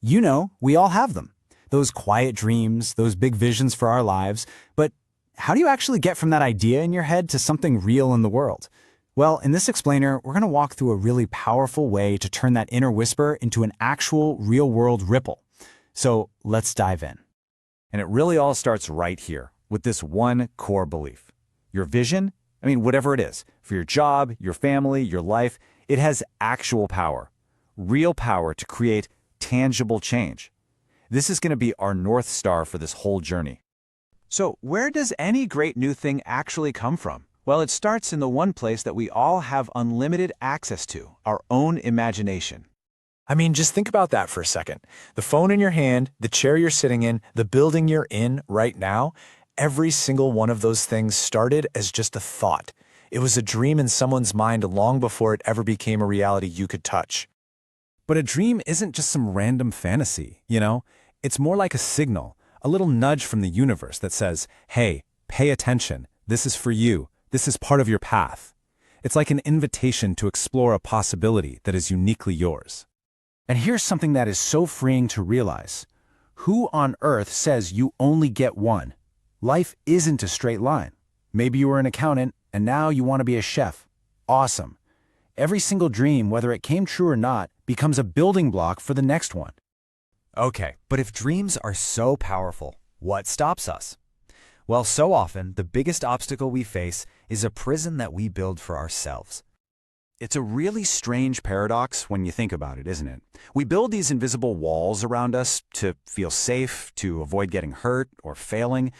You know, we all have them. Those quiet dreams, those big visions for our lives. But how do you actually get from that idea in your head to something real in the world? Well, in this explainer, we're going to walk through a really powerful way to turn that inner whisper into an actual real-world ripple. So let's dive in. And it really all starts right here with this one core belief. Your vision, whatever it is, for your job, your family, your life, it has actual power, real power to create tangible change. This is going to be our North Star for this whole journey. So where does any great new thing actually come from? Well, it starts in the one place that we all have unlimited access to, our own imagination. Just think about that for a second. The phone in your hand, the chair you're sitting in, the building you're in right now, every single one of those things started as just a thought. It was a dream in someone's mind long before it ever became a reality you could touch. But a dream isn't just some random fantasy, It's more like a signal, a little nudge from the universe that says, hey, pay attention. This is for you. This is part of your path. It's like an invitation to explore a possibility that is uniquely yours. And here's something that is so freeing to realize. Who on earth says you only get one? Life isn't a straight line. Maybe you were an accountant and now you want to be a chef. Awesome. Every single dream, whether it came true or not, becomes a building block for the next one. Okay, but if dreams are so powerful, what stops us? Well, so often, the biggest obstacle we face is a prison that we build for ourselves. It's a really strange paradox when you think about it, isn't it? We build these invisible walls around us to feel safe, to avoid getting hurt or failing,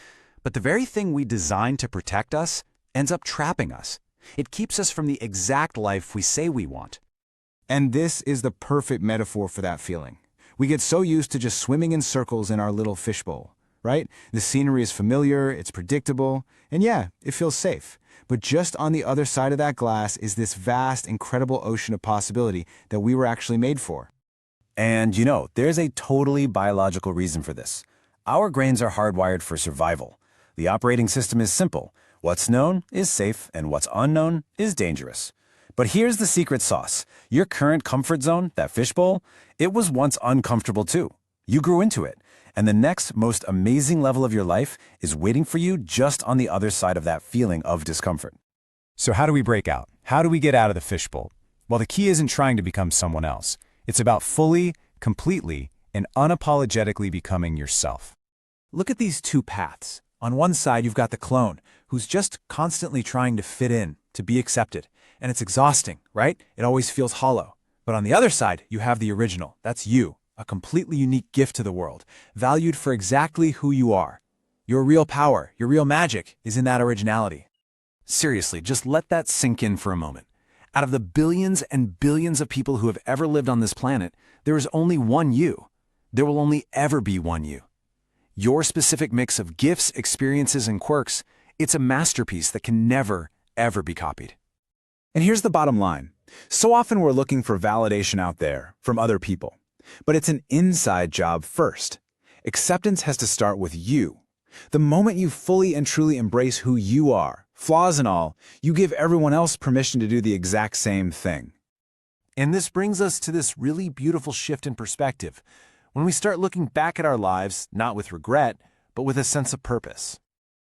but the very thing we designed to protect us ends up trapping us. It keeps us from the exact life we say we want. And this is the perfect metaphor for that feeling. We get so used to just swimming in circles in our little fishbowl, right? The scenery is familiar, it's predictable, and yeah, it feels safe. But just on the other side of that glass is this vast, incredible ocean of possibility that we were actually made for. And there's a totally biological reason for this. Our brains are hardwired for survival. The operating system is simple. What's known is safe, and what's unknown is dangerous. But here's the secret sauce. Your current comfort zone, that fishbowl, it was once uncomfortable too. You grew into it. And the next most amazing level of your life is waiting for you just on the other side of that feeling of discomfort. So how do we break out? How do we get out of the fishbowl? Well, the key isn't trying to become someone else. It's about fully, completely, and unapologetically becoming yourself. Look at these two paths. On one side, you've got the clone, who's just constantly trying to fit in, to be accepted. And it's exhausting, right? It always feels hollow. But on the other side, you have the original. That's you. A completely unique gift to the world, valued for exactly who you are. Your real power, your real magic is in that originality. Seriously, just let that sink in for a moment. Out of the billions and billions of people who have ever lived on this planet, there is only one you. There will only ever be one you. Your specific mix of gifts, experiences, and quirks, it's a masterpiece that can never, ever be copied. And here's the bottom line. So often we're looking for validation out there from other people. But it's an inside job first. Acceptance has to start with you. The moment you fully and truly embrace who you are, flaws and all, you give everyone else permission to do the exact same thing. And this brings us to this really beautiful shift in perspective, when we start looking back at our lives, not with regret, but with a sense of purpose.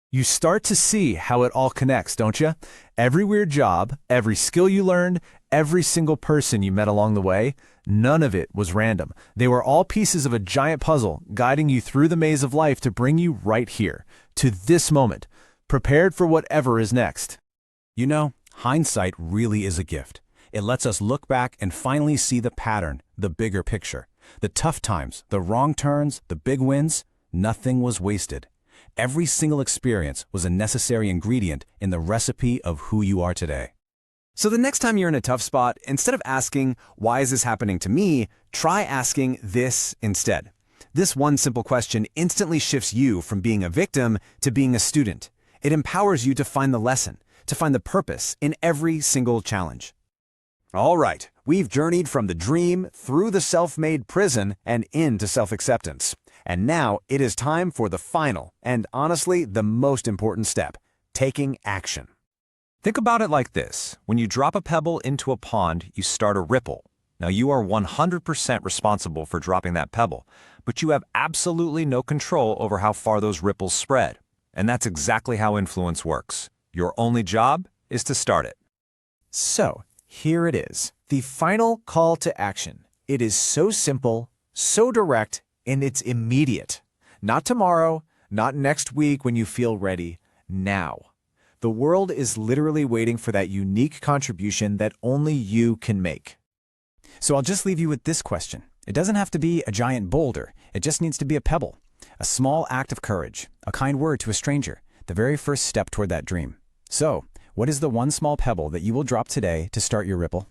You start to see how it all connects, don't you? Every weird job, every skill you learned, every single person you met along the way, none of it was random. They were all pieces of a giant puzzle guiding you through the maze of life to bring you right here, to this moment, prepared for whatever is next. Hindsight really is a gift. It lets us look back and finally see the pattern, the bigger picture. The tough times, the wrong turns, the big wins, nothing was wasted. Every single experience was a necessary ingredient in the recipe of who you are today. So the next time you're in a tough spot, instead of asking, why is this happening to me, try asking this instead. This one simple question instantly shifts you from being a victim to being a student. It empowers you to find the lesson, to find the purpose in every single challenge. All right, we've journeyed from the dream through the self-made prison and into self-acceptance. And now it is time for the final and honestly the most important step, taking action. Think about it like this. When you drop a pebble into a pond, you start a ripple. Now, you are 100% responsible for dropping that pebble, but you have absolutely no control over how far those ripples spread. And that's exactly how influence works. Your only job is to start it. So, here it is, the final call to action. It is so simple, so direct, and it's immediate. Not tomorrow, not next week when you feel ready, now. The world is literally waiting for that unique contribution that only you can make. So I'll just leave you with this question. It doesn't have to be a giant boulder. It just needs to be a pebble. A small act of courage, a kind word to a stranger, the very first step toward that dream. So, what is the one small pebble that you will drop today to start your ripple?